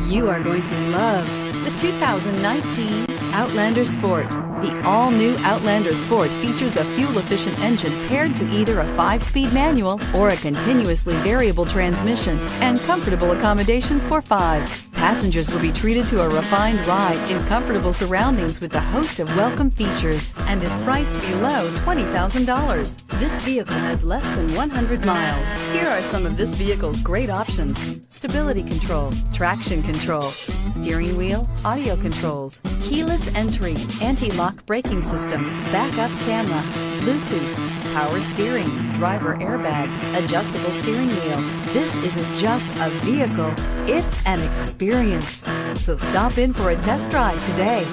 You are going to love the 2019 Outlander Sport. The all-new Outlander Sport features a fuel-efficient engine paired to either a 5-speed manual or a continuously variable transmission and comfortable accommodations for 5. Passengers will be treated to a refined ride in comfortable surroundings with a host of welcome features and is priced below $20,000. This vehicle has less than 100 miles. Here are some of this vehicle's great options: stability control, traction control, steering wheel audio controls, keyless entry, anti-lock braking system, backup camera, Bluetooth, power steering, driver airbag, adjustable steering wheel. This isn't just a vehicle, it's an experience. So stop in for a test drive today.